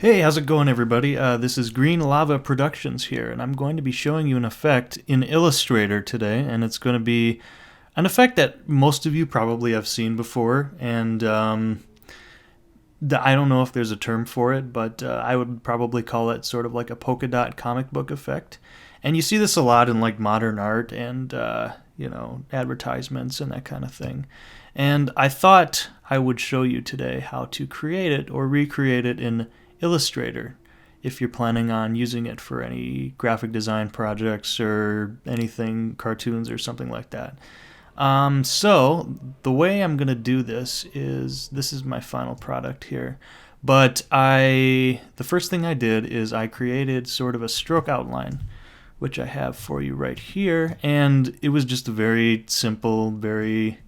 Hey, how's it going, everybody? This is Green Lava Productions here, and I'm going to be showing you an effect in Illustrator today, and it's going to be an effect that most of you probably have seen before, and I don't know if there's a term for it, but I would probably call it sort of like a polka dot comic book effect. And you see this a lot in like modern art and advertisements and that kind of thing. And I thought I would show you today how to create it or recreate it in Illustrator if you're planning on using it for any graphic design projects or anything, cartoons or something like that. So the way I'm gonna do this is my final product here. But the first thing I did is I created sort of a stroke outline, which I have for you right here, and it was just a very simple, very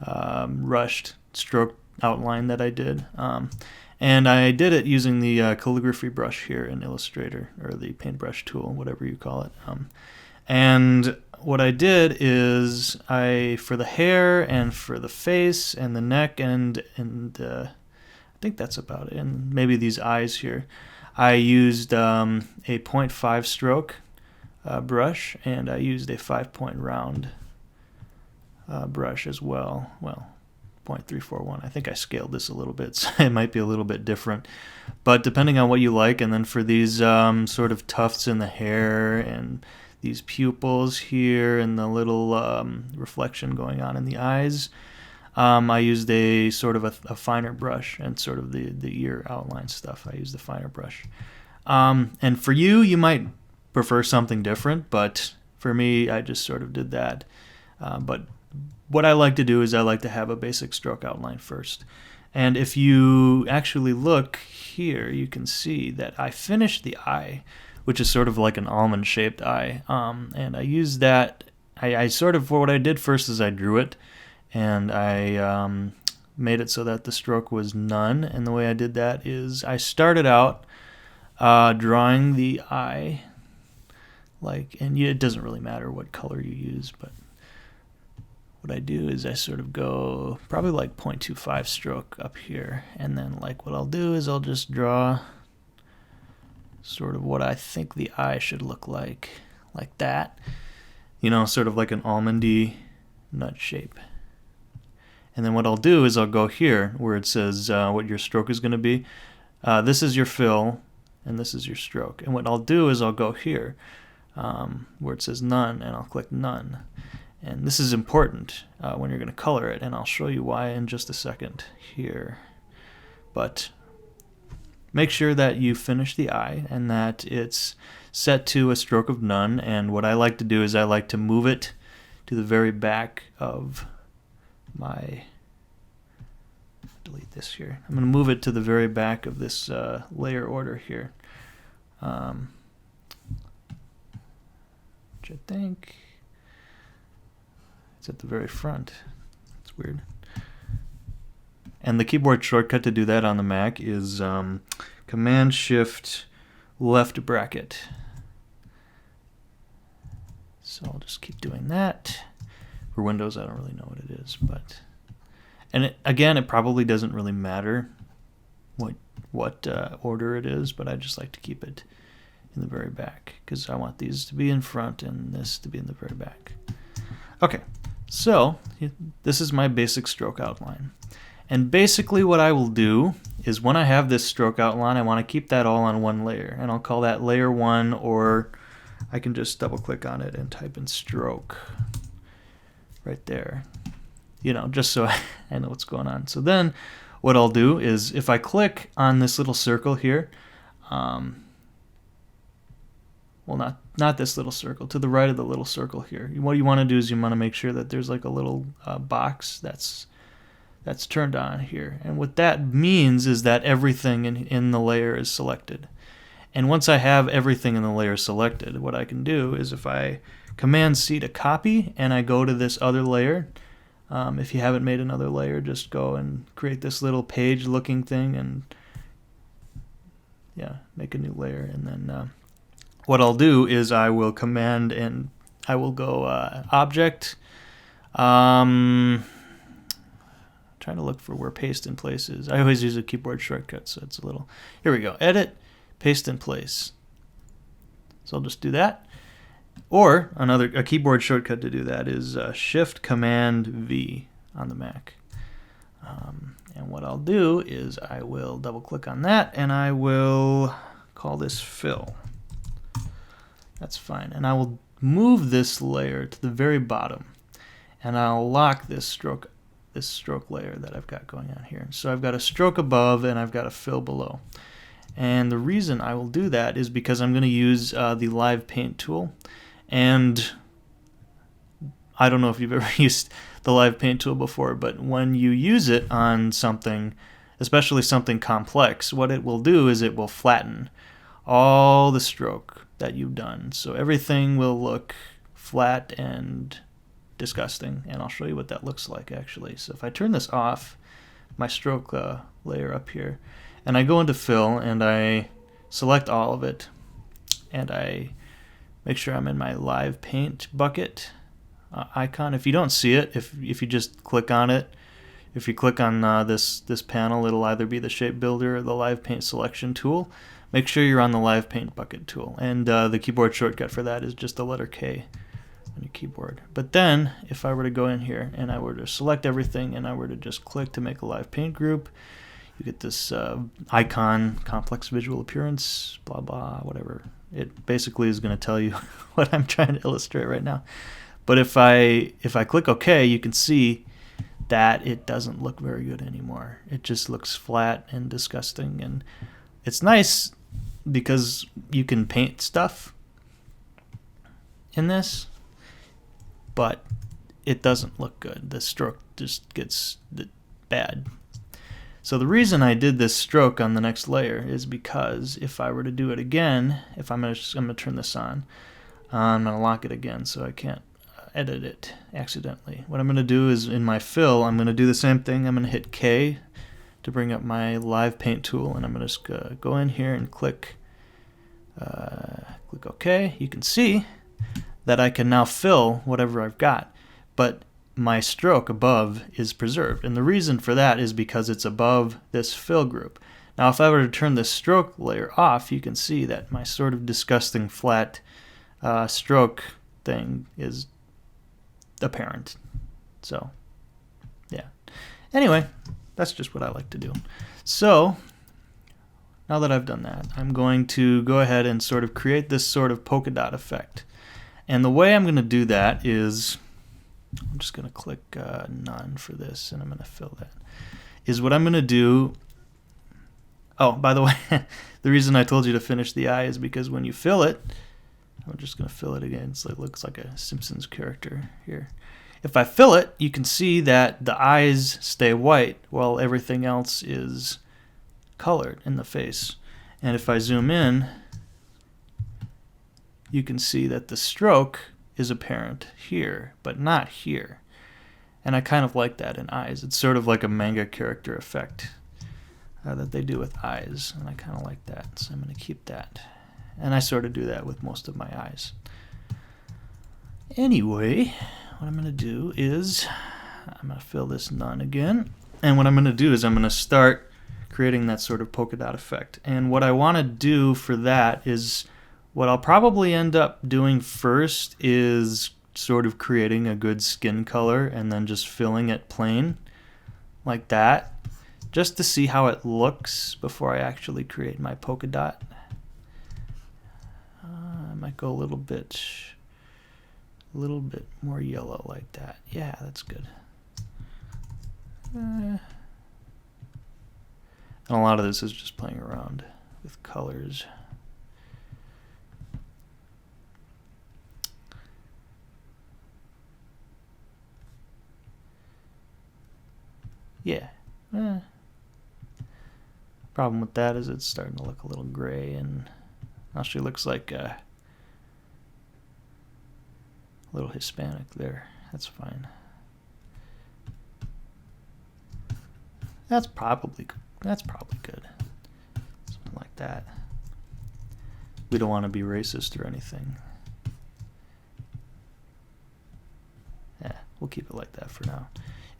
rushed stroke outline that I did. And I did it using the calligraphy brush here in Illustrator, or the paintbrush tool, whatever you call it. And what I did is for the hair and for the face and the neck and I think that's about it, and maybe these eyes here, I used a 0.5 stroke brush, and I used a 5-point round brush as well. Well, 0.341. I think I scaled this a little bit, so it might be a little bit different. But depending on what you like, and then for these sort of tufts in the hair and these pupils here and the little reflection going on in the eyes, I used a sort of a finer brush, and sort of the ear outline stuff, I used the finer brush. And for you, you might prefer something different, but for me, I just sort of did that. But what I like to do is I like to have a basic stroke outline first. And if you actually look here, you can see that I finished the eye, which is sort of like an almond-shaped eye. And I used that, I sort of, what I did first is I drew it, and I made it so that the stroke was none. And the way I did that is I started out drawing the eye, and it doesn't really matter what color you use, but what I do is I sort of go probably like 0.25 stroke up here, and then what I'll do is I'll just draw sort of what I think the eye should look like that, sort of like an almondy nut shape. And then what I'll do is I'll go here where it says what your stroke is going to be. This is your fill, and this is your stroke. And what I'll do is I'll go here where it says none, and I'll click none. And this is important when you're going to color it, and I'll show you why in just a second here. But make sure that you finish the eye and that it's set to a stroke of none. And what I like to do is I like to move it to the very back of my... delete this here. I'm going to move it to the very back of this layer order here, which I think... it's at the very front. It's weird. And the keyboard shortcut to do that on the Mac is Command-Shift left bracket. So I'll just keep doing that. For Windows, I don't really know what it is, but... and again, it probably doesn't really matter what order it is, but I just like to keep it in the very back, because I want these to be in front and this to be in the very back. Okay. So this is my basic stroke outline. And basically what I will do is when I have this stroke outline, I want to keep that all on one layer. And I'll call that layer 1, or I can just double click on it and type in stroke right there. Just so I know what's going on. So then what I'll do is if I click on this little circle here, well, not this little circle, to the right of the little circle here. What you want to do is you want to make sure that there's like a little box that's turned on here. And what that means is that everything in the layer is selected. And once I have everything in the layer selected, what I can do is if I Command-C to copy and I go to this other layer, if you haven't made another layer, just go and create this little page looking thing and make a new layer. And then what I'll do is I will command and I will go object trying to look for where paste in place is. I always use a keyboard shortcut, so it's a little... Here we go. Edit, paste in place. So I'll just do that. Or a keyboard shortcut to do that is Shift Command V on the Mac. And what I'll do is I will double click on that and I will call this fill. That's fine. And I will move this layer to the very bottom and I'll lock this stroke layer that I've got going on here. So I've got a stroke above and I've got a fill below. And the reason I will do that is because I'm going to use the Live Paint tool. And I don't know if you've ever used the Live Paint tool before, but when you use it on something, especially something complex, what it will do is it will flatten all the stroke that you've done. So everything will look flat and disgusting, and I'll show you what that looks like actually. So if I turn this off, my stroke layer up here, and I go into fill and I select all of it, and I make sure I'm in my Live Paint bucket icon. If you don't see it, if you just click on it, if you click on this panel, it'll either be the shape builder or the Live Paint selection tool. Make sure you're on the Live Paint bucket tool, and the keyboard shortcut for that is just the letter K on your keyboard. But then if I were to go in here and I were to select everything and I were to just click to make a Live Paint group, you get this icon, complex visual appearance, blah blah, whatever. It basically is going to tell you what I'm trying to illustrate right now. But if I click OK, you can see that it doesn't look very good anymore. It just looks flat and disgusting. And it's nice because you can paint stuff in this, but it doesn't look good. The stroke just gets bad. So the reason I did this stroke on the next layer is because if I were to do it again, if I'm going to turn this on, I'm going to lock it again so I can't edit it accidentally. What I'm going to do is in my fill, I'm going to do the same thing. I'm going to hit K to bring up my Live Paint tool, and I'm going to just go in here and click OK. You can see that I can now fill whatever I've got, but my stroke above is preserved, and the reason for that is because it's above this fill group. Now if I were to turn this stroke layer off, you can see that my sort of disgusting flat stroke thing is apparent. So yeah, anyway, that's just what I like to do. So now that I've done that, I'm going to go ahead and sort of create this sort of polka dot effect, and the way I'm going to do that is I'm just going to click none for this, and I'm going to fill that. Is what I'm going to do. Oh, by the way, the reason I told you to finish the eye is because when you fill it, I'm just going to fill it again so it looks like a Simpsons character here. If I fill it, you can see that the eyes stay white while everything else is colored in the face. And if I zoom in, you can see that the stroke is apparent here, but not here. And I kind of like that in eyes. It's sort of like a manga character effect that they do with eyes, and I kind of like that, so I'm going to keep that. And I sort of do that with most of my eyes. Anyway, what I'm going to do is I'm going to fill this none again, and what I'm going to do is I'm going to start creating that sort of polka dot effect. And what I want to do for that is, what I'll probably end up doing first is sort of creating a good skin color and then just filling it plain like that, just to see how it looks before I actually create my polka dot. I might go a little bit more yellow like that. Yeah, that's good. And a lot of this is just playing around with colors. Yeah. Problem with that is it's starting to look a little gray, and actually looks like a little Hispanic there. That's fine. That's probably good. Something like that. We don't want to be racist or anything. Yeah, we'll keep it like that for now.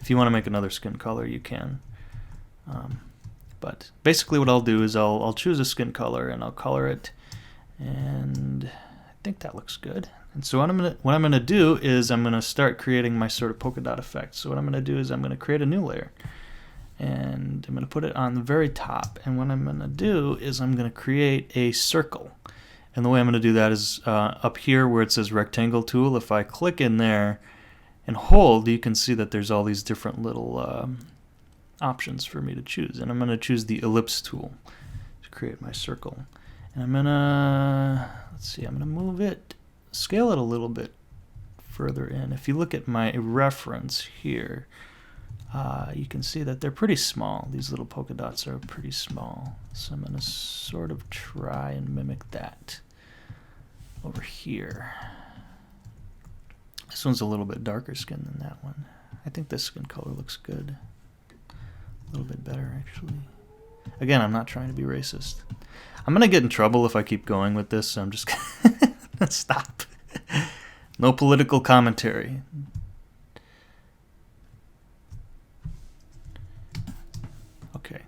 If you want to make another skin color, you can. But basically what I'll do is I'll choose a skin color and I'll color it, and I think that looks good. And so what I'm gonna do is I'm gonna start creating my sort of polka dot effect. So what I'm gonna do is I'm gonna create a new layer, and I'm gonna put it on the very top. And what I'm gonna do is I'm gonna create a circle. And the way I'm gonna do that is up here where it says rectangle tool. If I click in there and hold, you can see that there's all these different little options for me to choose. And I'm gonna choose the ellipse tool to create my circle. And I'm gonna, let's see, I'm gonna move it, scale it a little bit further in. If you look at my reference here, you can see that they're pretty small. These little polka dots are pretty small. So I'm gonna sort of try and mimic that over here. This one's a little bit darker skin than that one. I think this skin color looks good. A little bit better, actually. Again, I'm not trying to be racist. I'm gonna get in trouble if I keep going with this, so I'm just gonna stop. No political commentary. Okay,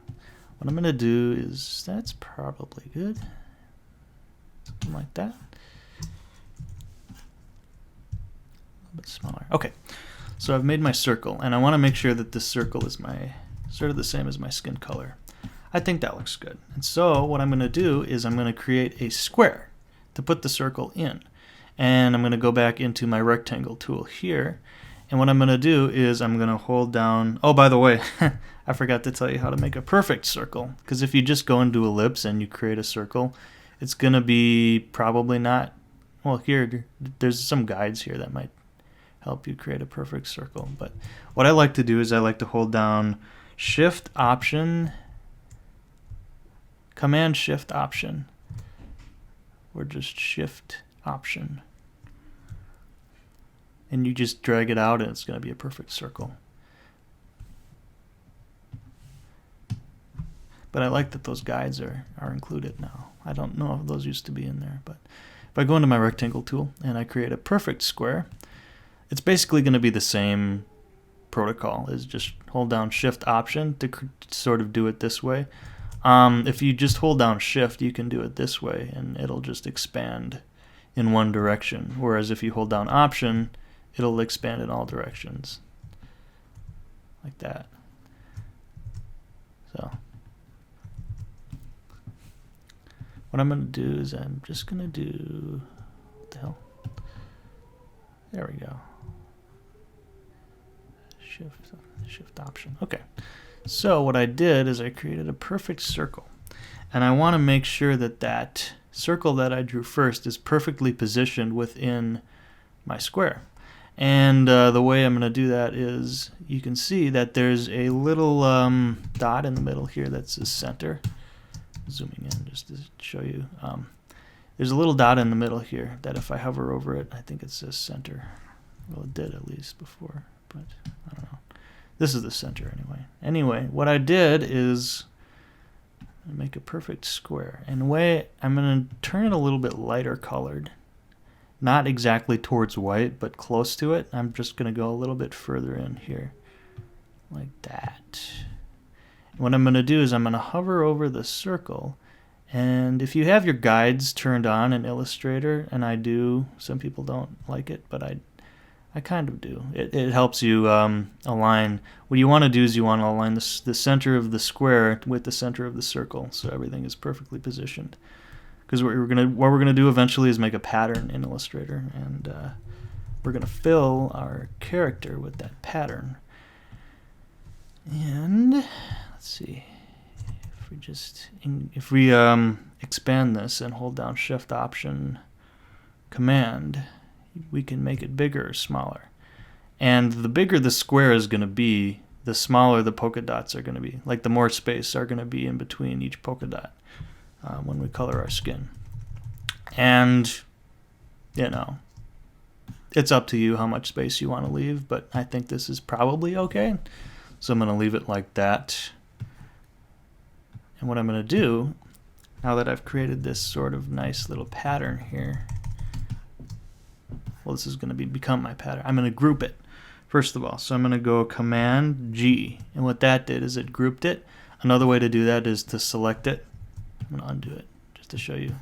what I'm gonna do is, that's probably good. Something like that. A little bit smaller. Okay, so I've made my circle, and I want to make sure that this circle is my sort of the same as my skin color. I think that looks good. And so what I'm going to do is I'm going to create a square to put the circle in. And I'm going to go back into my rectangle tool here. And what I'm going to do is I'm going to hold down, oh, by the way, I forgot to tell you how to make a perfect circle. Because if you just go and do ellipse and you create a circle, it's going to be probably not, well, here, there's some guides here that might help you create a perfect circle. But what I like to do is I like to hold down Shift Option, Command Shift Option, or just Shift Option, and you just drag it out and it's going to be a perfect circle. But I like that those guides are included now. I don't know if those used to be in there, but if I go into my rectangle tool and I create a perfect square, it's basically going to be the same protocol. Is just hold down Shift Option to sort of do it this way. If you just hold down Shift, you can do it this way and it'll just expand in one direction, whereas if you hold down Option, it'll expand in all directions like that. So what I'm going to do is I'm just going to do, what the hell, there we go, Shift Option. Okay, so what I did is I created a perfect circle, and I want to make sure that that circle that I drew first is perfectly positioned within my square. And the way I'm going to do that is, you can see that there's a little dot in the middle here that says center. Zooming in just to show you. There's a little dot in the middle here that if I hover over it, I think it says center. Well, it did at least before, but I don't know. This is the center anyway. Anyway, what I did is make a perfect square. And the way I'm going to turn it a little bit lighter colored. Not exactly towards white, but close to it. I'm just going to go a little bit further in here, like that. What I'm going to do is I'm going to hover over the circle, and if you have your guides turned on in Illustrator, and I do, some people don't like it, but I kind of do. It helps you align. What you want to do is you want to align the center of the square with the center of the circle, so everything is perfectly positioned. Because what we're gonna do eventually is make a pattern in Illustrator, and we're gonna fill our character with that pattern. And let's see, if we expand this and hold down Shift Option Command, we can make it bigger or smaller. And the bigger the square is going to be, the smaller the polka dots are going to be. Like the more space are going to be in between each polka dot when we color our skin. And, you know, it's up to you how much space you want to leave, but I think this is probably okay. So I'm going to leave it like that. And what I'm going to do, now that I've created this sort of nice little pattern here, well, this is going to become my pattern. I'm going to group it. first of all. So I'm going to go Command G, and what that did is it grouped it. Another way to do that is to select it. I'm going to undo it just to show you.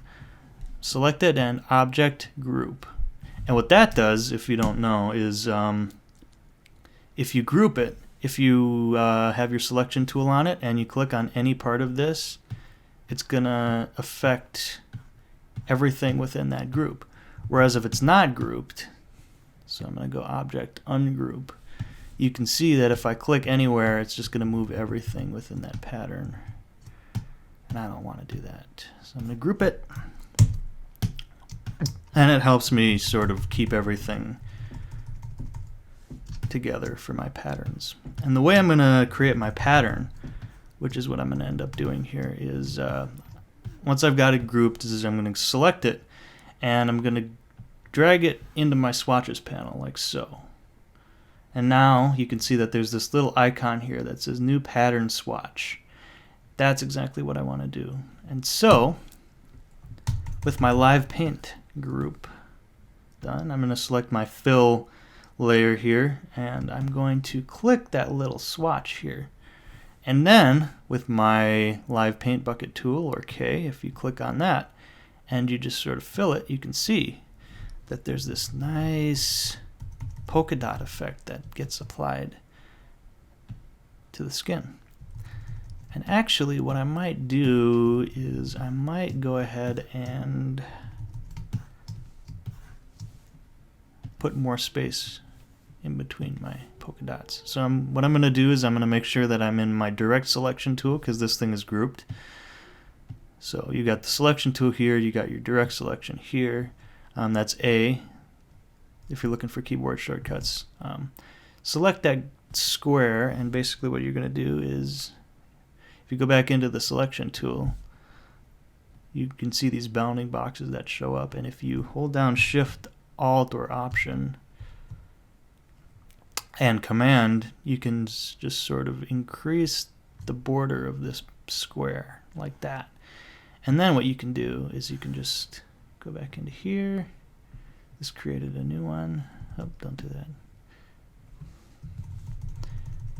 Select it and Object Group. And what that does, if you don't know, is if you group it, if you have your selection tool on it and you click on any part of this, it's going to affect everything within that group. Whereas if it's not grouped, so I'm going to go Object Ungroup, you can see that if I click anywhere, it's just going to move everything within that pattern. And I don't want to do that. So I'm going to group it. And it helps me sort of keep everything together for my patterns. And the way I'm going to create my pattern, which is what I'm going to end up doing here, is once I've got it grouped, is I'm going to select it and I'm going to drag it into my swatches panel like so. And now you can see that there's this little icon here that says New Pattern Swatch. That's exactly what I want to do. And so with my live paint group done, I'm going to select my fill layer here and I'm going to click that little swatch here. And then with my live paint bucket tool, or K, if you click on that and you just sort of fill it, you can see that there's this nice polka dot effect that gets applied to the skin. And actually what I might do is I might go ahead and put more space in between my polka dots. So what I'm going to do is I'm going to make sure that I'm in my direct selection tool, because this thing is grouped. So you got the selection tool here, you got your direct selection here. That's A if you're looking for keyboard shortcuts. Select that square, and basically what you're going to do is if you go back into the selection tool, you can see these bounding boxes that show up, and if you hold down Shift, Alt, or Option and Command, you can just sort of increase the border of this square like that. And then what you can do is you can just go back into here. This created a new one. Oh, don't do that.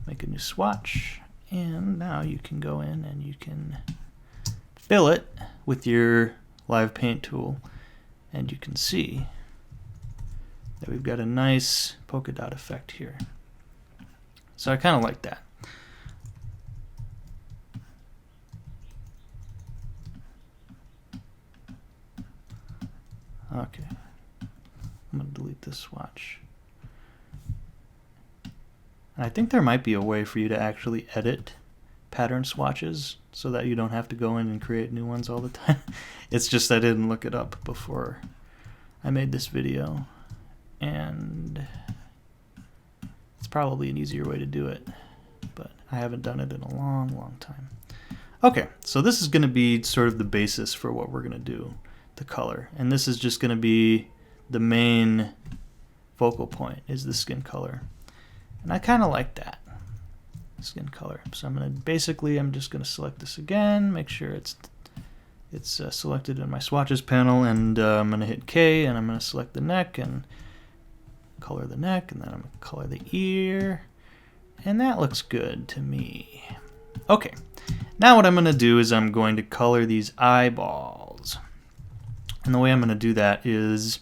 Make a new swatch, and now you can go in and you can fill it with your live paint tool, and you can see that we've got a nice polka dot effect here. So I kind of like that. Okay, I'm going to delete this swatch. And I think there might be a way for you to actually edit pattern swatches so that you don't have to go in and create new ones all the time. It's just I didn't look it up before I made this video, and it's probably an easier way to do it, but I haven't done it in a long time. Okay, so this is going to be sort of the basis for what we're going to do, the color, and this is just going to be the main focal point, is the skin color. And I kind of like that skin color. So I'm just going to select this again, make sure it's selected in my swatches panel, and I'm going to hit K, and I'm going to select the neck and color the neck, and then I'm going to color the ear, and that looks good to me. Okay, now what I'm going to do is I'm going to color these eyeballs. And the way I'm going to do that is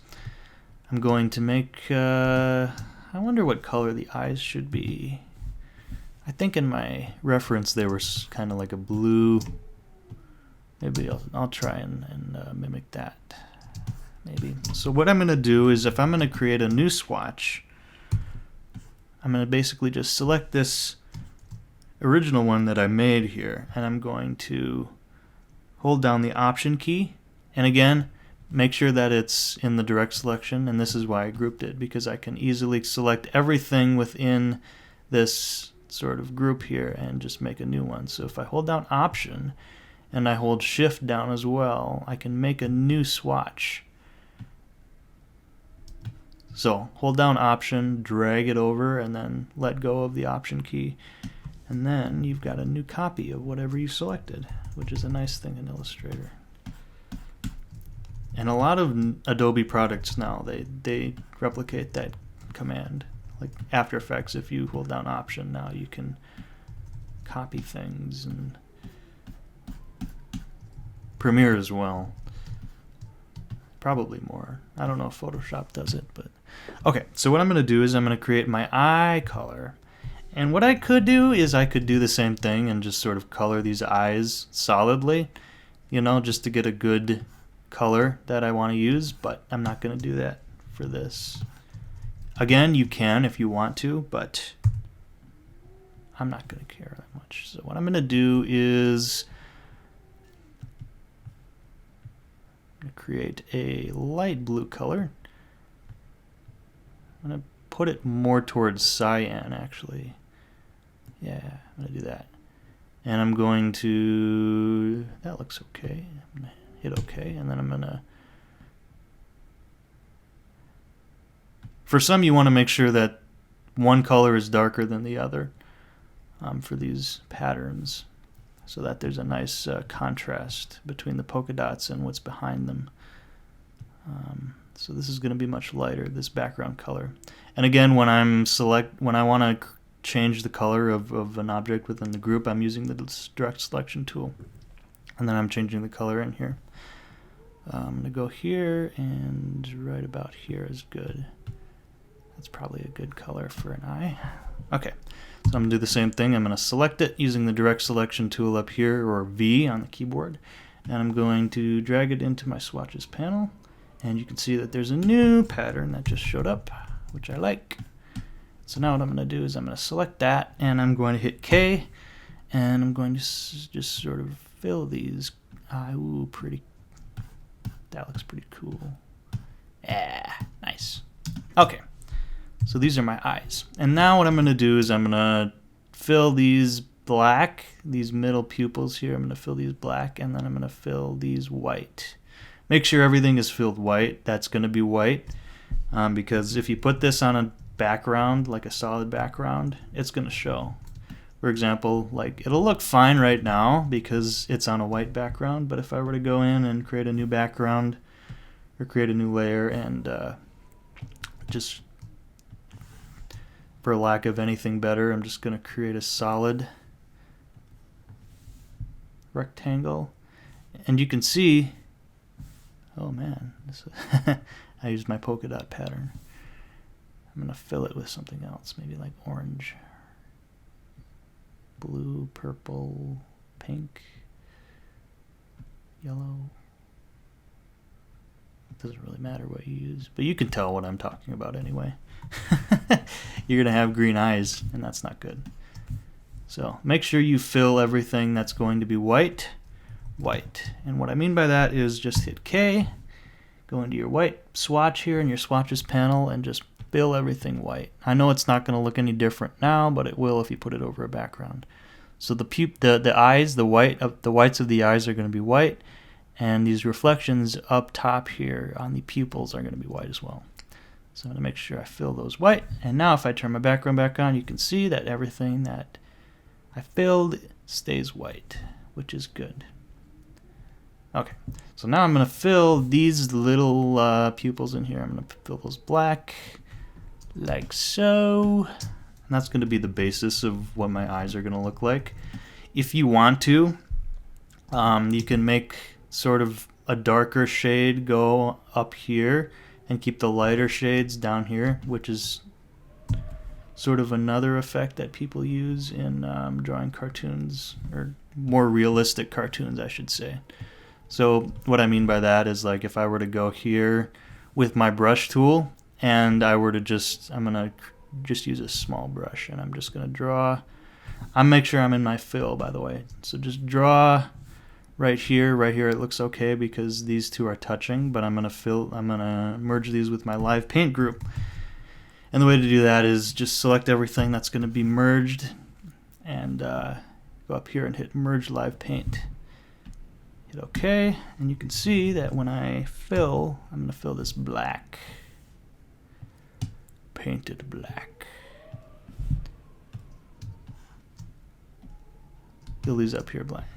I'm going to make, I wonder what color the eyes should be. I think in my reference they were kind of like a blue. Maybe I'll try and mimic that. Maybe. So what I'm going to do is if I'm going to create a new swatch, I'm going to basically just select this original one that I made here, and I'm going to hold down the Option key, and again, make sure that it's in the direct selection, and this is why I grouped it, because I can easily select everything within this sort of group here and just make a new one. So if I hold down Option and I hold Shift down as well, I can make a new swatch. So hold down Option, drag it over, and then let go of the Option key, and then you've got a new copy of whatever you selected, which is a nice thing in Illustrator. And a lot of Adobe products now, they replicate that command like After Effects, if you hold down Option, now you can copy things, and Premiere as well. Probably more. I don't know if Photoshop does it, but okay. So what I'm going to do is I'm going to create my eye color. And what I could do is I could do the same thing and just sort of color these eyes solidly, you know, just to get a good color that I want to use, but I'm not going to do that for this. Again, you can if you want to, but I'm not going to care that much. So what I'm going to do is create a light blue color. I'm going to put it more towards cyan, actually. Yeah, I'm going to do that. And I'm going to, that looks okay. I'm going to hit OK, and then I'm going to, for some you want to make sure that one color is darker than the other for these patterns, so that there's a nice contrast between the polka dots and what's behind them. So this is going to be much lighter, this background color. And again, when I want to change the color of an object within the group, I'm using the direct selection tool, and then I'm changing the color in here. I'm going to go here, and right about here is good. That's probably a good color for an eye. Okay, so I'm going to do the same thing. I'm going to select it using the direct selection tool up here, or V on the keyboard, and I'm going to drag it into my swatches panel, and you can see that there's a new pattern that just showed up, which I like. So now what I'm going to do is I'm going to select that, and I'm going to hit K, and I'm going to just sort of fill these. Ooh, pretty. That looks pretty cool. Yeah, nice. Okay, so these are my eyes. And now what I'm going to do is I'm going to fill these black, these middle pupils here. I'm going to fill these black, and then I'm going to fill these white. Make sure everything is filled white. That's going to be white, because if you put this on a background, like a solid background, it's going to show. For example, like it'll look fine right now because it's on a white background, but if I were to go in and create a new background or create a new layer and just for lack of anything better, I'm just going to create a solid rectangle, and you can see, oh man, I used my polka dot pattern. I'm going to fill it with something else, maybe like orange, blue, purple, pink, yellow. It doesn't really matter what you use, but you can tell what I'm talking about anyway. You're going to have green eyes, and that's not good. So make sure you fill everything that's going to be white, white. And what I mean by that is just hit K, go into your white swatch here in your swatches panel, and just fill everything white. I know it's not going to look any different now, but it will if you put it over a background. So the eyes, the whites of the eyes are going to be white, and these reflections up top here on the pupils are going to be white as well. So I'm going to make sure I fill those white. And now if I turn my background back on, you can see that everything that I filled stays white, which is good. Okay, so now I'm going to fill these little pupils in here. I'm going to fill those black, like so. And that's going to be the basis of what my eyes are going to look like. If you want to, you can make sort of a darker shade go up here and keep the lighter shades down here, which is sort of another effect that people use in drawing cartoons, or more realistic cartoons, I should say. So what I mean by that is, like, if I were to go here with my brush tool and I were to I'm going to just use a small brush, and I'm just going to draw. I'll make sure I'm in my fill, by the way. So just draw right here it looks okay because these two are touching, but I'm going to merge these with my live paint group. And the way to do that is just select everything that's going to be merged and go up here and hit merge live paint. Hit OK, and you can see that when I fill, I'm going to fill this black. Painted black. Fill these up here black.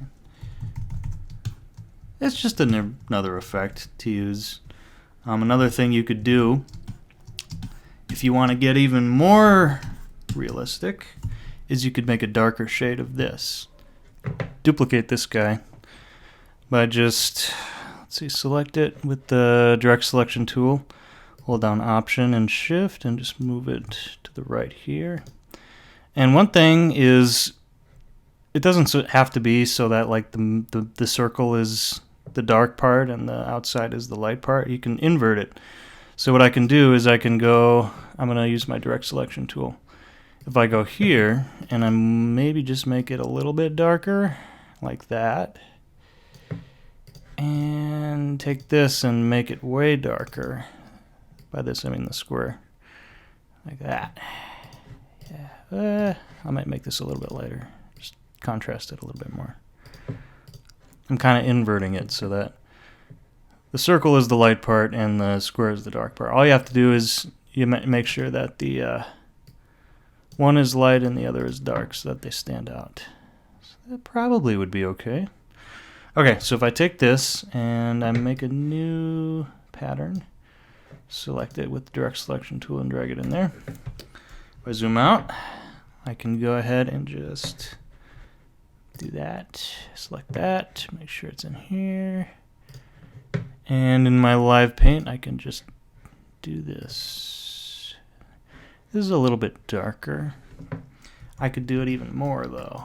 It's just another effect to use. Another thing you could do If you want to get even more realistic, is you could make a darker shade of this. Duplicate this guy by just, let's see, select it with the direct selection tool. Hold down Option and Shift and just move it to the right here. And one thing is, it doesn't have to be so that like the circle is the dark part and the outside is the light part. You can invert it. So what I can do is I can go, I'm going to use my direct selection tool. If I go here and I maybe just make it a little bit darker, like that, and take this and make it way darker. By this I mean the square, like that. Yeah, I might make this a little bit lighter, just contrast it a little bit more. I'm kind of inverting it so that the circle is the light part and the square is the dark part. All you have to do is you make sure that the one is light and the other is dark so that they stand out. So that probably would be okay. Okay, so if I take this and I make a new pattern, select it with the direct selection tool and drag it in there. If I zoom out, I can go ahead and just do that. Select that, make sure it's in here. And in my live paint, I can just do this. This is a little bit darker. I could do it even more though.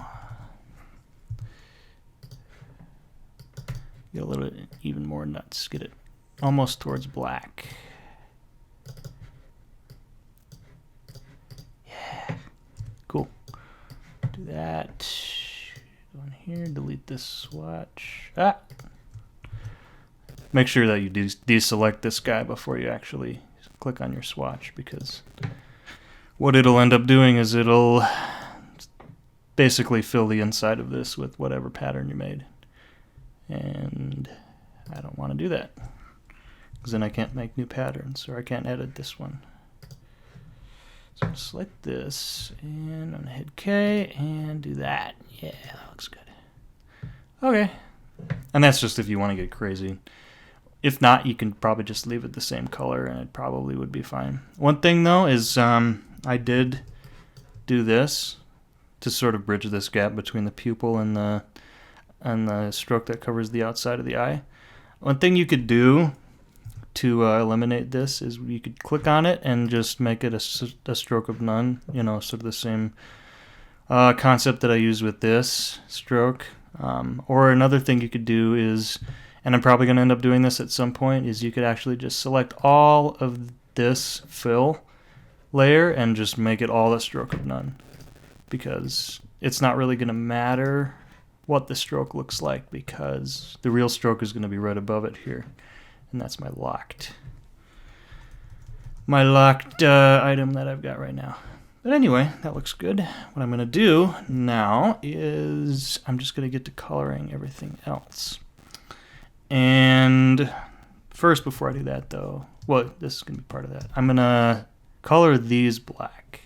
Get a little bit even more nuts. Get it almost towards black. Yeah, cool. Do that. Go in here, delete this swatch. Make sure that you deselect this guy before you actually click on your swatch, because what it'll end up doing is it'll basically fill the inside of this with whatever pattern you made. And I don't want to do that, because then I can't make new patterns, or I can't edit this one. So I'm select this, and I'm going to hit K and do that. Yeah, that looks good. Okay. And that's just if you want to get crazy. If not, you can probably just leave it the same color and it probably would be fine. One thing though is I did do this to sort of bridge this gap between the pupil and the stroke that covers the outside of the eye. One thing you could do to eliminate this is you could click on it and just make it a stroke of none, you know, sort of the same concept that I use with this stroke. Or another thing you could do is, and I'm probably going to end up doing this at some point, is you could actually just select all of this fill layer and just make it all a stroke of none, because it's not really going to matter what the stroke looks like, because the real stroke is going to be right above it here, and that's my locked item that I've got right now. But anyway, that looks good. What I'm going to do now is I'm just going to get to coloring everything else. And first, before I do that though, well, this is going to be part of that. I'm going to color these black.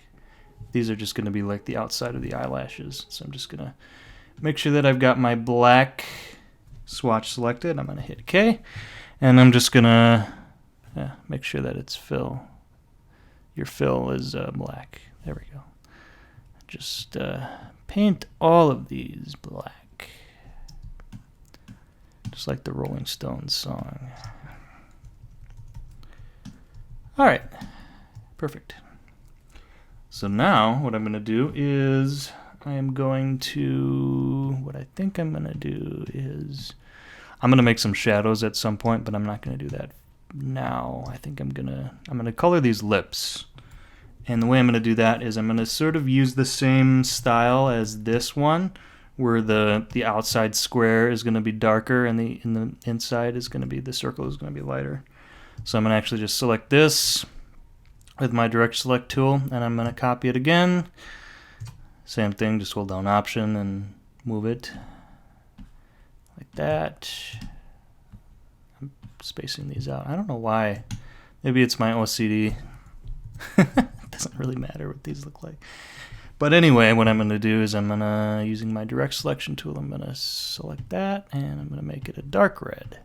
These are just going to be like the outside of the eyelashes. So I'm just going to make sure that I've got my black swatch selected. I'm going to hit K, and I'm just going to make sure that it's fill. Your fill is black. There we go. Just paint all of these black. Just like the Rolling Stones song. Alright. Perfect. So now what I'm going to do is what I think I'm going to do is I'm going to make some shadows at some point, but I'm not going to do that now. I think I'm going to color these lips. And the way I'm going to do that is I'm going to sort of use the same style as this one, where the outside square is going to be darker and the inside is going to be, the circle is going to be lighter. So I'm going to actually just select this with my direct select tool, and I'm going to copy it again. Same thing, just hold down Option and move it like that. I'm spacing these out. I don't know why. Maybe it's my OCD. It doesn't really matter what these look like. But anyway, what I'm going to do is I'm going to, using my direct selection tool, I'm going to select that, and I'm going to make it a dark red.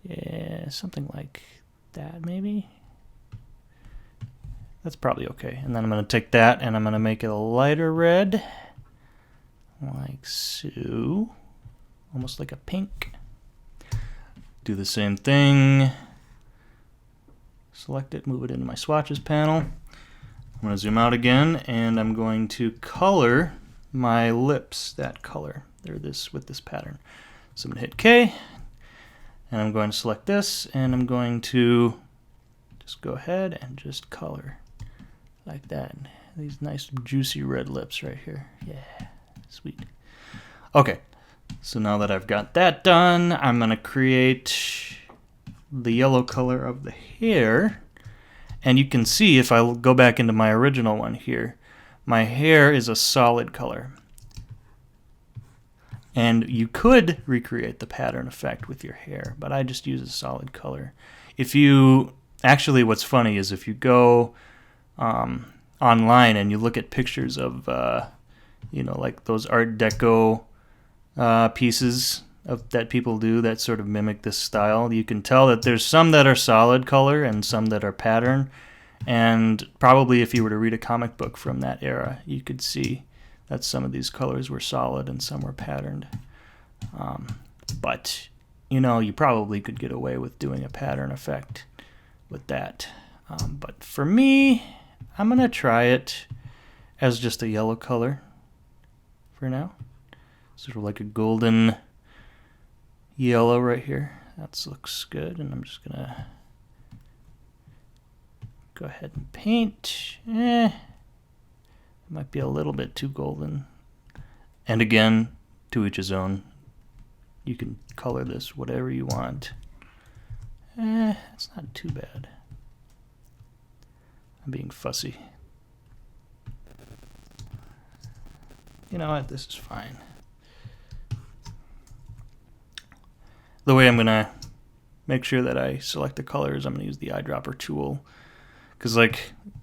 Yeah, something like that maybe. That's probably okay. And then I'm going to take that and I'm going to make it a lighter red, like so, almost like a pink. Do the same thing. Select it, move it into my swatches panel. I'm going to zoom out again, and I'm going to color my lips that color. They're this with this pattern. So I'm going to hit K, and I'm going to select this, and I'm going to just go ahead and just color like that. These nice juicy red lips right here. Yeah, sweet. Okay, so now that I've got that done, I'm going to create the yellow color of the hair. And you can see if I go back into my original one here, my hair is a solid color. And you could recreate the pattern effect with your hair, but I just use a solid color. If you, actually what's funny is if you go online and you look at pictures of, like those Art Deco pieces that people do that sort of mimic this style, you can tell that there's some that are solid color and some that are pattern. And probably if you were to read a comic book from that era, you could see that some of these colors were solid and some were patterned. But you probably could get away with doing a pattern effect with that. But for me, I'm going to try it as just a yellow color for now. Sort of like a golden yellow right here. That looks good, and I'm just going to go ahead and paint. It might be a little bit too golden. And again, to each his own. You can color this whatever you want. It's not too bad. I'm being fussy. You know what? This is fine. The way I'm going to make sure that I select the colors, I'm going to use the eyedropper tool. Because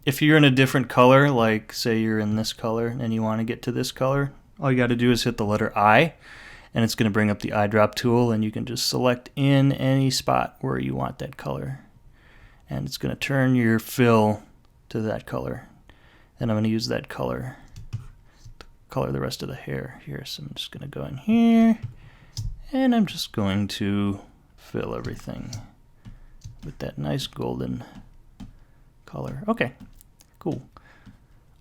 if you're in a different color, like say you're in this color and you want to get to this color, all you got to do is hit the letter I, and it's going to bring up the eyedrop tool, and you can just select in any spot where you want that color. And it's going to turn your fill to that color. And I'm going to use that color to color the rest of the hair here. So I'm just going to go in here, and I'm just going to fill everything with that nice golden color. Okay, cool.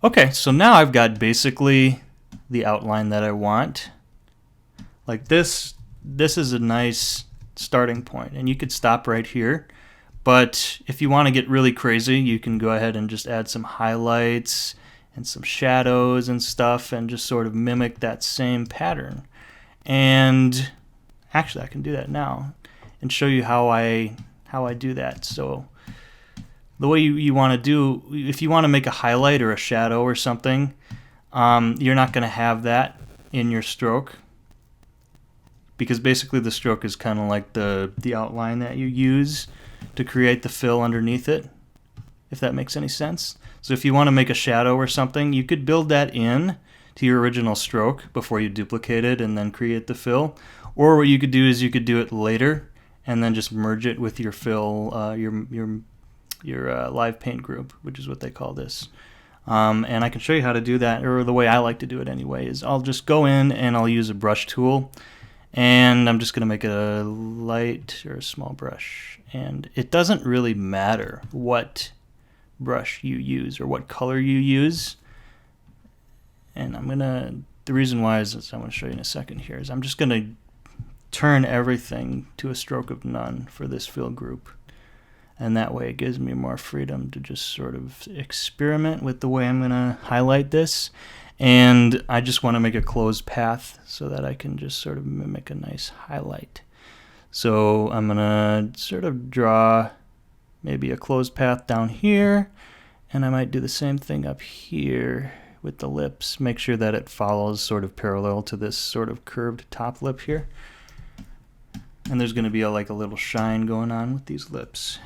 Okay, so now I've got basically the outline that I want. Like this is a nice starting point, and you could stop right here. But if you want to get really crazy, you can go ahead and just add some highlights and some shadows and stuff and just sort of mimic that same pattern. And actually, I can do that now and show you how I do that. So the way you want to do, if you want to make a highlight or a shadow or something, you're not going to have that in your stroke, because basically the stroke is kind of like the outline that you use to create the fill underneath it, if that makes any sense. So if you want to make a shadow or something, you could build that in to your original stroke before you duplicate it and then create the fill. Or what you could do is you could do it later and then just merge it with your fill, your live paint group, which is what they call this. And I can show you how to do that, or the way I like to do it anyway, is I'll just go in and I'll use a brush tool, and I'm just going to make a light or a small brush. And it doesn't really matter what brush you use or what color you use. And the reason why is I'm going to show you in a second here, is I'm just going to turn everything to a stroke of none for this fill group. And that way it gives me more freedom to just sort of experiment with the way I'm going to highlight this. And I just want to make a closed path so that I can just sort of mimic a nice highlight. So I'm going to sort of draw maybe a closed path down here, and I might do the same thing up here with the lips. Make sure that it follows sort of parallel to this sort of curved top lip here. And there's going to be a little shine going on with these lips.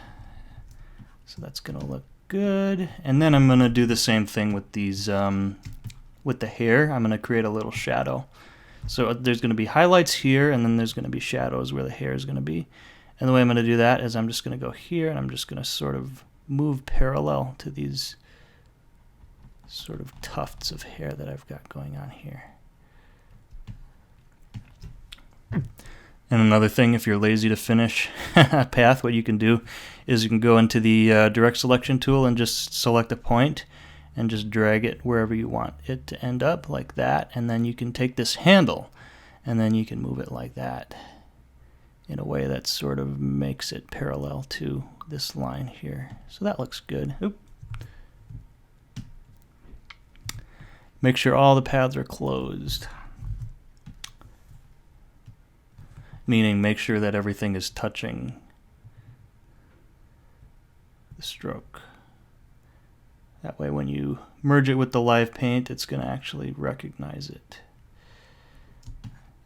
So that's going to look good. And then I'm going to do the same thing with these, with the hair. I'm going to create a little shadow. So there's going to be highlights here, and then there's going to be shadows where the hair is going to be. And the way I'm going to do that is I'm just going to go here, and I'm just going to sort of move parallel to these sort of tufts of hair that I've got going on here. And another thing, if you're lazy to finish a path, what you can do is you can go into the direct selection tool and just select a point and just drag it wherever you want it to end up, like that. And then you can take this handle and then you can move it like that in a way that sort of makes it parallel to this line here. So that looks good. Oop. Make sure all the paths are closed. Meaning make sure that everything is touching the stroke. That way when you merge it with the live paint, it's going to actually recognize it.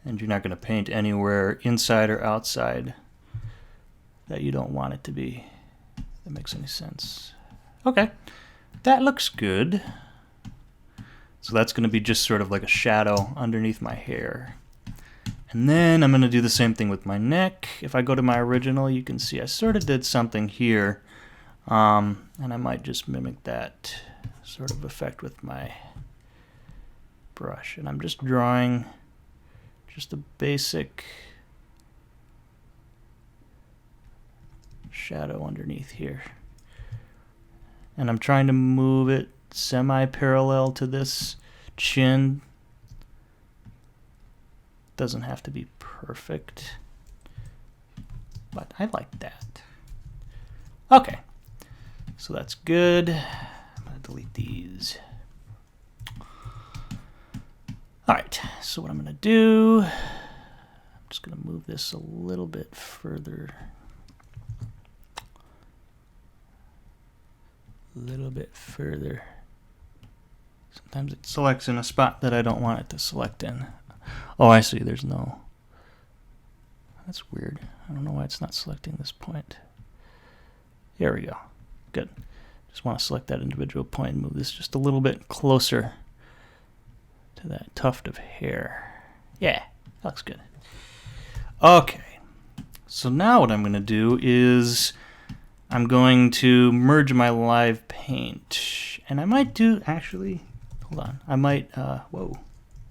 And you're not going to paint anywhere inside or outside that you don't want it to be. If that makes any sense. Okay, that looks good. So that's going to be just sort of like a shadow underneath my hair. And then I'm going to do the same thing with my neck. If I go to my original, you can see I sort of did something here. And I might just mimic that sort of effect with my brush. And I'm just drawing just a basic shadow underneath here. And I'm trying to move it semi-parallel to this chin. Doesn't have to be perfect, but I like that. Okay, so that's good. I'm going to delete these. All right, so what I'm going to do, I'm just going to move this a little bit further. Sometimes it selects in a spot that I don't want it to select in. Oh, I see. There's no... That's weird. I don't know why it's not selecting this point. There we go. Good. Just want to select that individual point and move this just a little bit closer to that tuft of hair. Yeah, that looks good. Okay. So now what I'm going to do is I'm going to merge my live paint. And I might do... Actually, hold on. I might... whoa.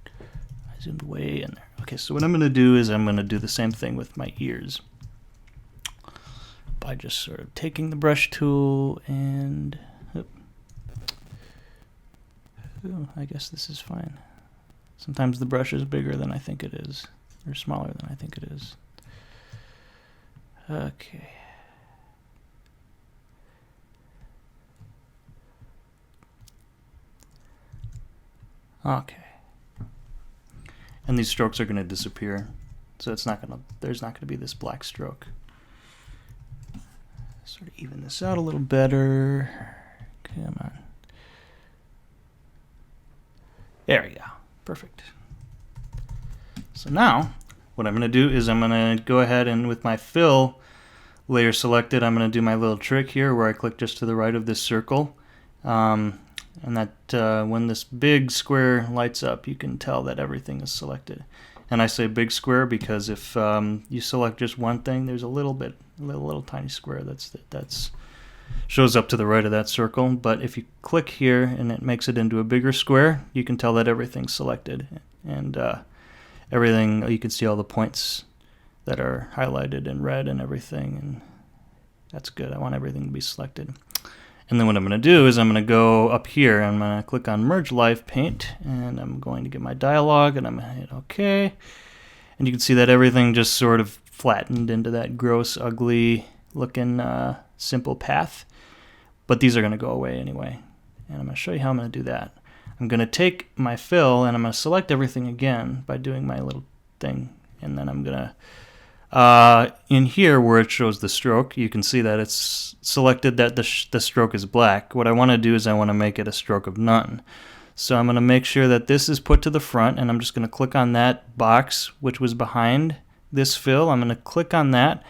I zoomed way in there. Okay, so what I'm going to do is I'm going to do the same thing with my ears by just sort of taking the brush tool and I guess this is fine. Sometimes the brush is bigger than I think it is, or smaller than I think it is. Okay. Okay. And these strokes are going to disappear, so it's not going to. There's not going to be this black stroke. Sort of even this out a little better. Come on. There we go. Perfect. So now, what I'm going to do is I'm going to go ahead and with my fill layer selected, I'm going to do my little trick here where I click just to the right of this circle. And that when this big square lights up, you can tell that everything is selected. And I say big square because if you select just one thing, there's a little tiny square that's shows up to the right of that circle. But if you click here and it makes it into a bigger square, you can tell that everything's selected. And everything, you can see all the points that are highlighted in red and everything. And that's good. I want everything to be selected. And then what I'm going to do is I'm going to go up here and I'm going to click on Merge Live Paint and I'm going to get my dialog and I'm going to hit OK. And you can see that everything just sort of flattened into that gross, ugly looking simple path. But these are going to go away anyway. And I'm going to show you how I'm going to do that. I'm going to take my fill and I'm going to select everything again by doing my little thing. And then I'm going to in here where it shows the stroke, you can see that it's selected that the stroke is black. What I want to do is I want to make it a stroke of none. So I'm going to make sure that this is put to the front and I'm just going to click on that box which was behind this fill. I'm going to click on that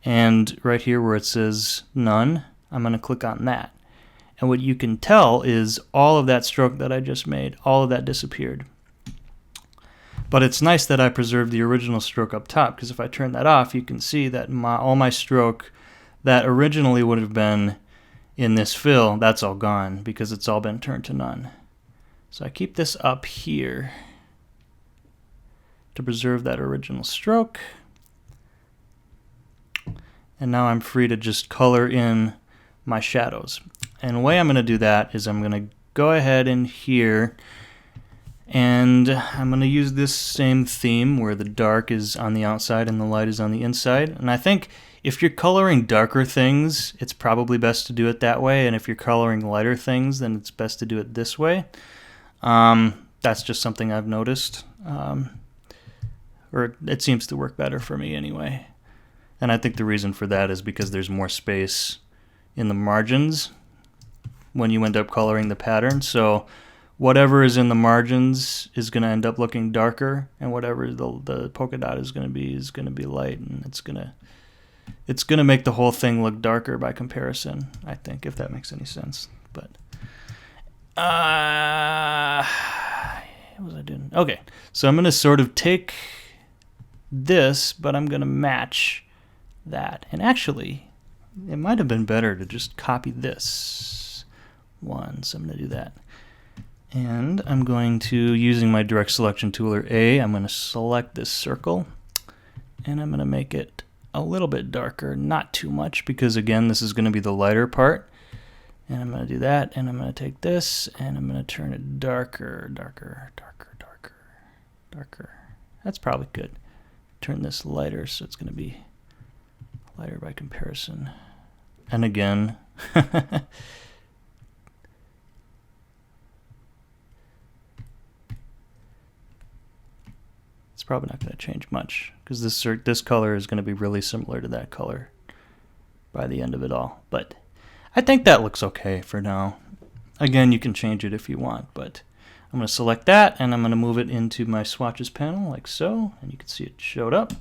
and right here where it says none, I'm going to click on that. And what you can tell is all of that stroke that I just made, all of that disappeared. But it's nice that I preserved the original stroke up top, because if I turn that off, you can see that all my stroke that originally would have been in this fill, that's all gone because it's all been turned to none. So I keep this up here to preserve that original stroke. And now I'm free to just color in my shadows. And the way I'm going to do that is I'm going to go ahead in here and I'm going to use this same theme where the dark is on the outside and the light is on the inside. And I think if you're coloring darker things, it's probably best to do it that way. And if you're coloring lighter things, then it's best to do it this way. That's just something I've noticed. Or it seems to work better for me anyway. And I think the reason for that is because there's more space in the margins when you end up coloring the pattern. So whatever is in the margins is going to end up looking darker, and whatever the polka dot is going to be light, and it's going to make the whole thing look darker by comparison, I think, if that makes any sense. But what was I doing? Okay, so I'm going to sort of take this, but I'm going to match that. And actually, it might have been better to just copy this one, so I'm going to do that. And I'm going to, using my direct selection tool, or A, I'm going to select this circle, and I'm going to make it a little bit darker, not too much, because again, this is going to be the lighter part. And I'm going to do that, and I'm going to take this, and I'm going to turn it darker, darker, darker, darker, darker. That's probably good. Turn this lighter, so it's going to be lighter by comparison. And again, it's probably not going to change much because this color is going to be really similar to that color by the end of it all. But I think that looks okay for now. Again, you can change it if you want, but I'm going to select that and I'm going to move it into my swatches panel like so, and you can see it showed up.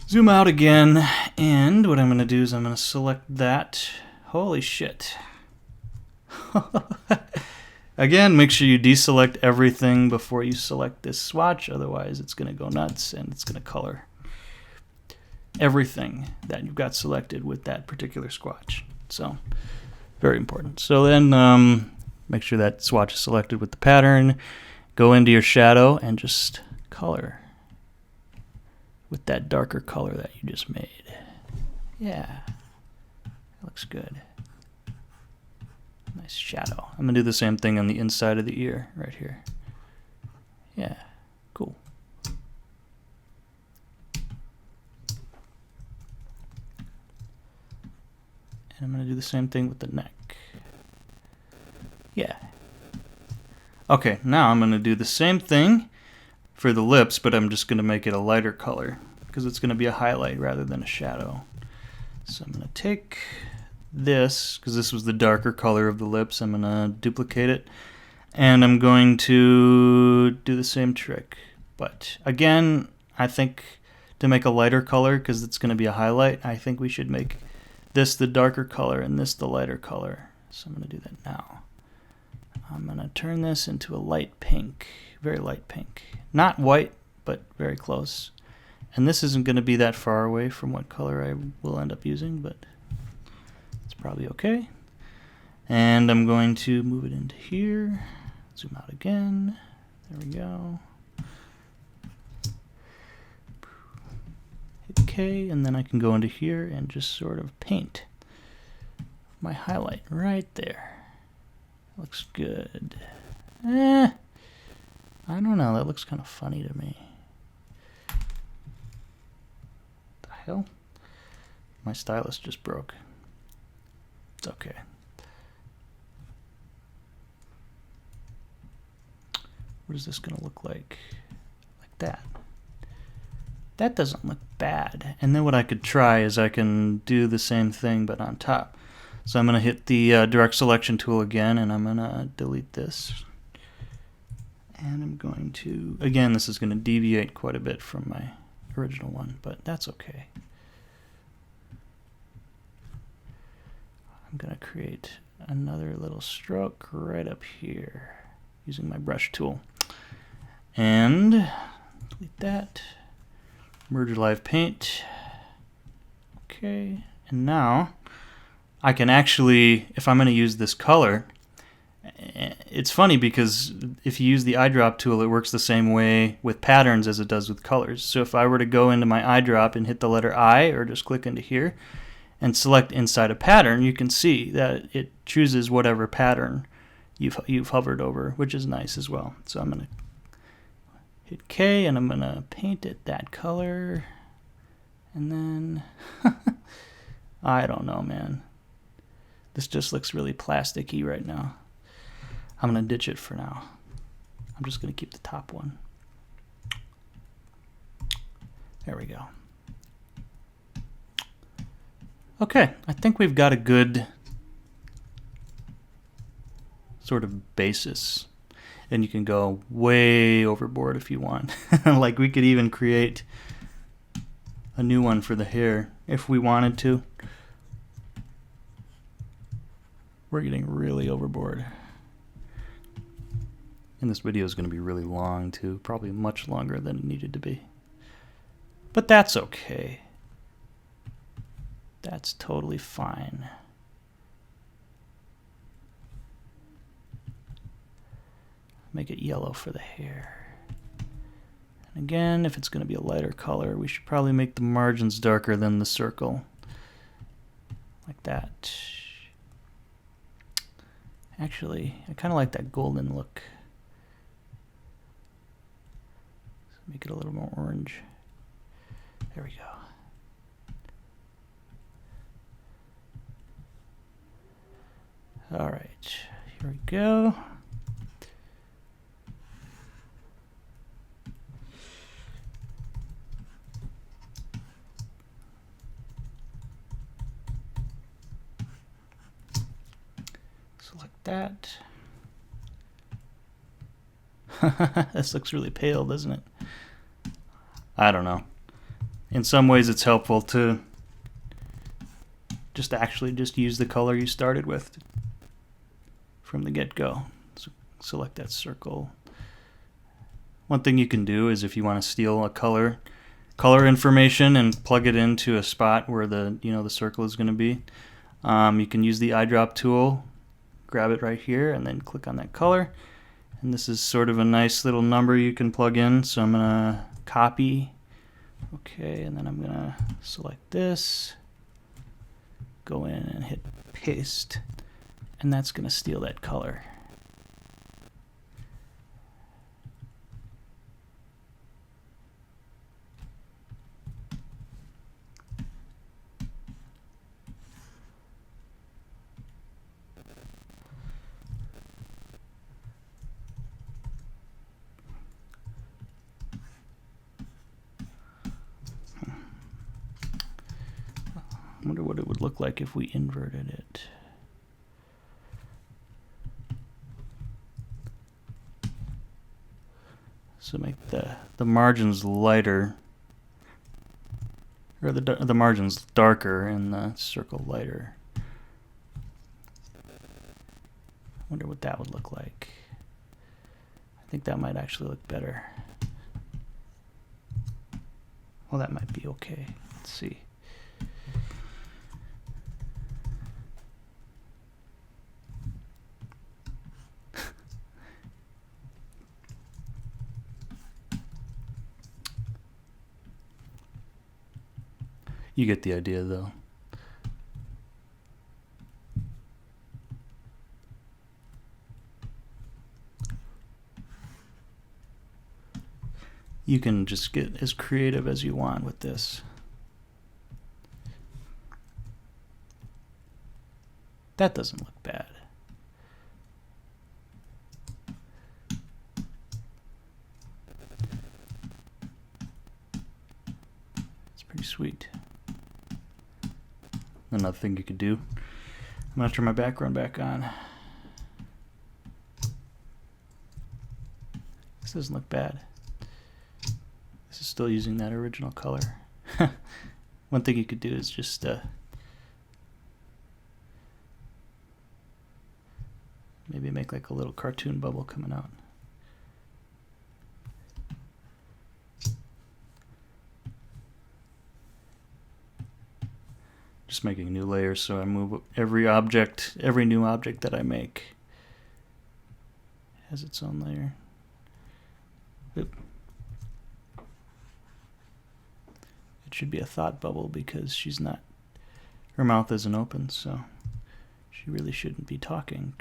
Zoom out again, and what I'm going to do is I'm going to select that. Holy shit. Again, make sure you deselect everything before you select this swatch, otherwise it's going to go nuts and it's going to color everything that you've got selected with that particular swatch. So, very important. So then make sure that swatch is selected with the pattern. Go into your shadow and just color with that darker color that you just made. Yeah, that looks good. Nice shadow. I'm going to do the same thing on the inside of the ear right here. Yeah, cool. And I'm going to do the same thing with the neck. Yeah. Okay, now I'm going to do the same thing for the lips, but I'm just going to make it a lighter color because it's going to be a highlight rather than a shadow. So I'm going to take this, because this was the darker color of the lips, I'm going to duplicate it, and I'm going to do the same trick. But again, I think to make a lighter color, because it's going to be a highlight, I think we should make this the darker color and this the lighter color. So I'm going to do that now. I'm going to turn this into a light pink, very light pink. Not white, but very close. And this isn't going to be that far away from what color I will end up using, but it's probably okay. And I'm going to move it into here. Zoom out again. There we go. Hit K, and then I can go into here and just sort of paint my highlight right there. Looks good. I don't know. That looks kind of funny to me. What the hell? My stylus just broke. It's okay. What is this going to look like? Like that. That doesn't look bad. And then what I could try is I can do the same thing but on top. So I'm going to hit the direct selection tool again, and I'm going to delete this. And I'm going to, again, this is going to deviate quite a bit from my original one, but that's okay. I'm going to create another little stroke right up here using my brush tool. And delete that. Merge live paint. Okay, and now I can actually, if I'm going to use this color, It's funny because if you use the eyedrop tool, it works the same way with patterns as it does with colors. So if I were to go into my eyedrop and hit the letter I, or just click into here and select inside a pattern, you can see that it chooses whatever pattern you've hovered over, which is nice as well. So I'm going to hit K and I'm going to paint it that color. And then, I don't know, man. This just looks really plasticky right now. I'm going to ditch it for now. I'm just going to keep the top one. There we go. Okay, I think we've got a good sort of basis. And you can go way overboard if you want. Like we could even create a new one for the hair if we wanted to. We're getting really overboard. And this video is going to be really long too, probably much longer than it needed to be. But that's okay. That's totally fine. Make it yellow for the hair. And again, if it's going to be a lighter color, we should probably make the margins darker than the circle. Like that. Actually, I kind of like that golden look. Make it a little more orange. There we go. All right, here we go. Select that. This looks really pale, doesn't it? I don't know. In some ways it's helpful to just use the color you started with from the get-go. So select that circle. One thing you can do is if you want to steal a color information and plug it into a spot where the circle is going to be, you can use the eyedrop tool, grab it right here, and then click on that color. And this is sort of a nice little number you can plug in. So I'm going to copy. Okay, and then I'm going to select this, go in and hit paste, and that's going to steal that color. I wonder what it would look like if we inverted it. So make the margins lighter, or the margins darker and the circle lighter. I wonder what that would look like. I think that might actually look better. Well, that might be okay. Let's see. You get the idea, though. You can just get as creative as you want with this. That doesn't look bad. It's pretty sweet. Another thing you could do, I'm going to turn my background back on. This doesn't look bad. This is still using that original color. One thing you could do is just maybe make like a little cartoon bubble coming out. Just making new layers, so I move every new object that I make has its own layer. Oop. It should be a thought bubble because she's not, her mouth isn't open, so she really shouldn't be talking.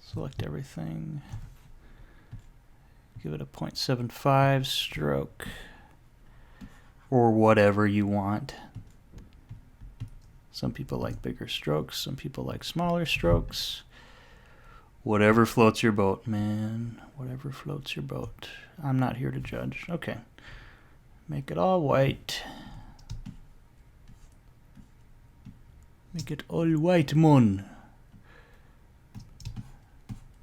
Select everything. Give it a 0.75 stroke or whatever you want. Some people like bigger strokes, some people like smaller strokes. Whatever floats your boat, man. Whatever floats your boat. I'm not here to judge. Okay. Make it all white. Make it all white, mon.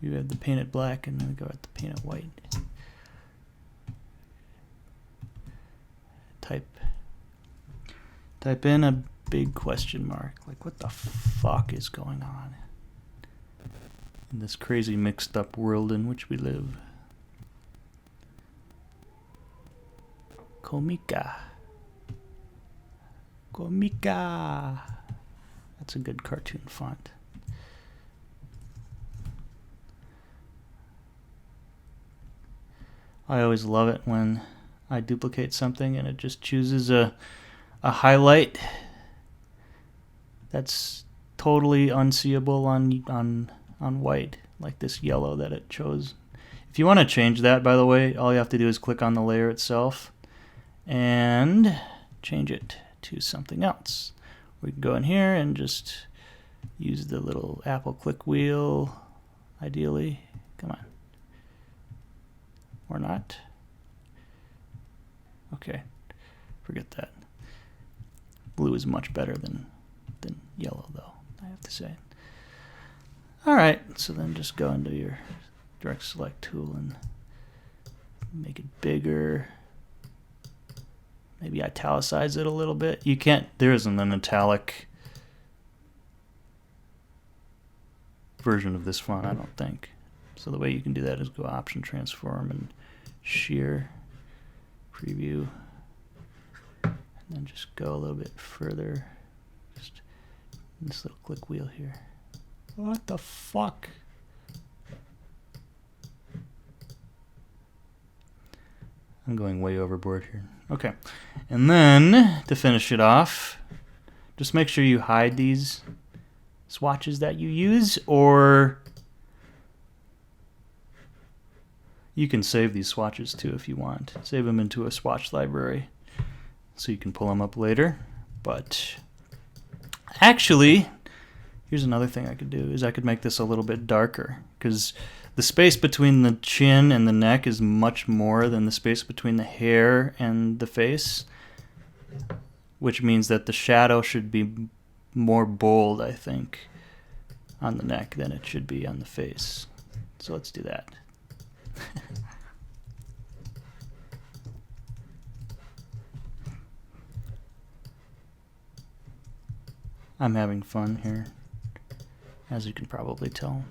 You have to paint it black and then we go at the paint it white. Type in a big question mark. Like, what the fuck is going on in this crazy mixed up world in which we live? Komika. Komika. That's a good cartoon font. I always love it when I duplicate something and it just chooses a highlight that's totally unseeable on white, like this yellow that it chose. If you want to change that, by the way, all you have to do is click on the layer itself and change it to something else. We can go in here and just use the little Apple click wheel, ideally. Come on. Or not. Okay, forget that. Blue is much better than yellow, though, I have to say. All right, so then just go into your direct select tool and make it bigger. Maybe italicize it a little bit. You can't, there isn't an italic version of this font, I don't think. So the way you can do that is go Option, Transform, and Shear, Preview, and then just go a little bit further. Just this little click wheel here. What the fuck? I'm going way overboard here. Okay, and then to finish it off, just make sure you hide these swatches that you use, or you can save these swatches too if you want. Save them into a swatch library so you can pull them up later. But actually, here's another thing I could do, is I could make this a little bit darker, because the space between the chin and the neck is much more than the space between the hair and the face, which means that the shadow should be more bold, I think, on the neck than it should be on the face. So let's do that. I'm having fun here, as you can probably tell.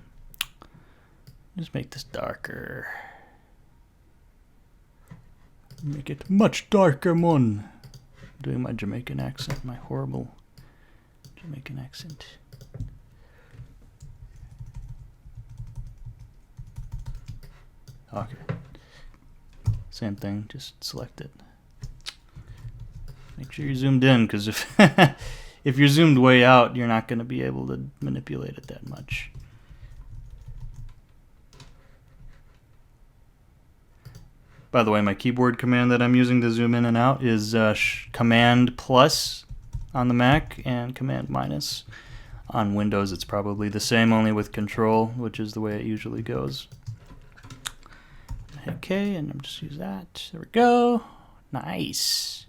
Just make this darker. Make it much darker, mon. I'm doing my Jamaican accent, my horrible Jamaican accent. Okay. Same thing, just select it. Make sure you're zoomed in, because if if you're zoomed way out, you're not going to be able to manipulate it that much. By the way, my keyboard command that I'm using to zoom in and out is Command plus on the Mac and Command minus. On Windows, it's probably the same, only with Control, which is the way it usually goes. Okay, and I'm just use that. There we go. Nice.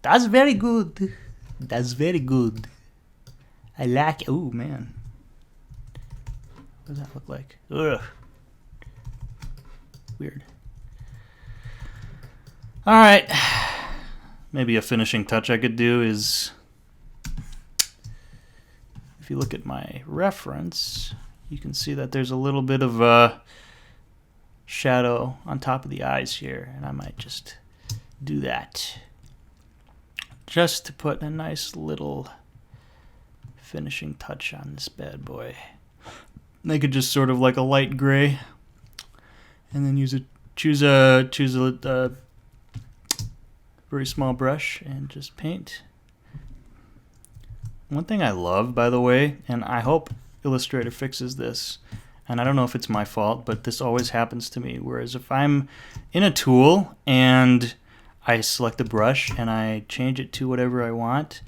That's very good. That's very good. I like it. Oh, man. What does that look like? Ugh. Weird. All right. maybe a finishing touch I could do is, if you look at my reference, you can see that there's a little bit of a shadow on top of the eyes here, and I might just do that just to put a nice little finishing touch on this bad boy. Make it just sort of like a light gray, and then choose a very small brush and just paint. One thing I love, by the way, and I hope Illustrator fixes this, and I don't know if it's my fault, but this always happens to me, whereas if I'm in a tool and I select a brush and I change it to whatever I want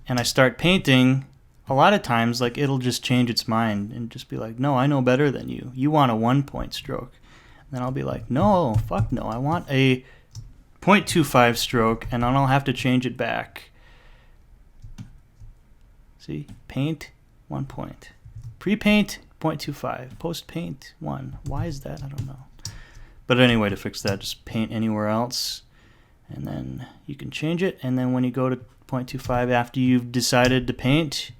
and I start painting, a lot of times like it'll just change its mind and just be like, no, I know better than you. You want a 1-point stroke. And then I'll be like, no, fuck no, I want a 0.25 stroke, and then I'll have to change it back. See, paint 1 point. Pre-paint 0.25. Post-paint 1. Why is that? I don't know. But anyway, to fix that, just paint anywhere else, and then you can change it, and then when you go to 0.25 after you've decided to paint,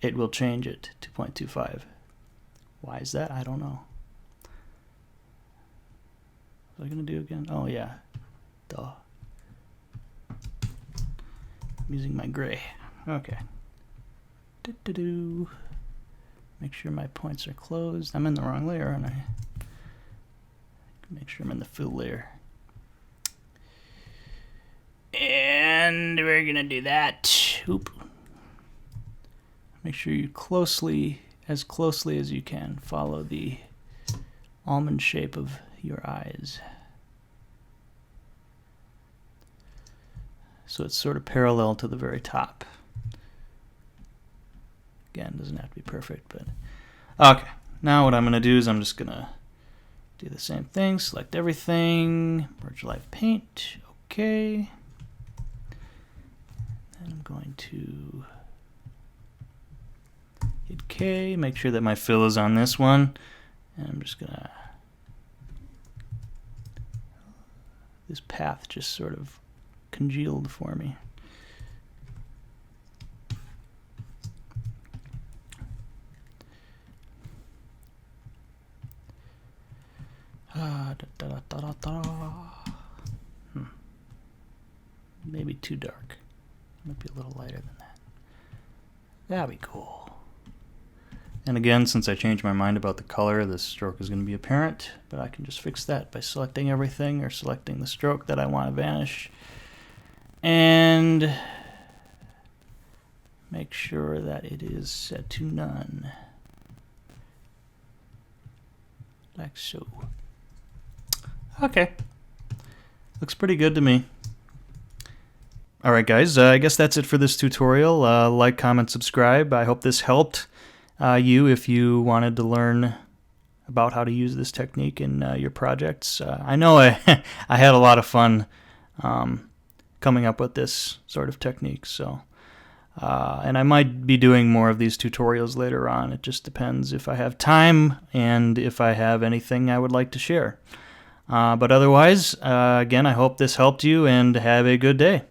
it will change it to 0.25. Why is that? I don't know. What was I going to do again? Oh, yeah. Duh. I'm using my gray. Okay. Make sure my points are closed. I'm in the wrong layer, aren't I? Make sure I'm in the fill layer. And we're gonna do that. Oop. Make sure you as closely as you can, follow the almond shape of your eyes. So it's sort of parallel to the very top. Again, doesn't have to be perfect, but okay. Now what I'm gonna do is I'm just gonna do the same thing. Select everything. Merge live paint. Okay. And I'm going to hit K. Make sure that my fill is on this one. And I'm just gonna. This path just sort of congealed for me. Maybe too dark. Might be a little lighter than that. That'd be cool. And again, since I changed my mind about the color, the stroke is going to be apparent, but I can just fix that by selecting everything or selecting the stroke that I want to vanish. And make sure that it is set to none. Like so. Okay. Looks pretty good to me. Alright guys, I guess that's it for this tutorial. Like, comment, subscribe. I hope this helped you if you wanted to learn about how to use this technique in your projects. I know I had a lot of fun coming up with this sort of technique. So, and I might be doing more of these tutorials later on. It just depends if I have time and if I have anything I would like to share. But otherwise, again, I hope this helped you and have a good day.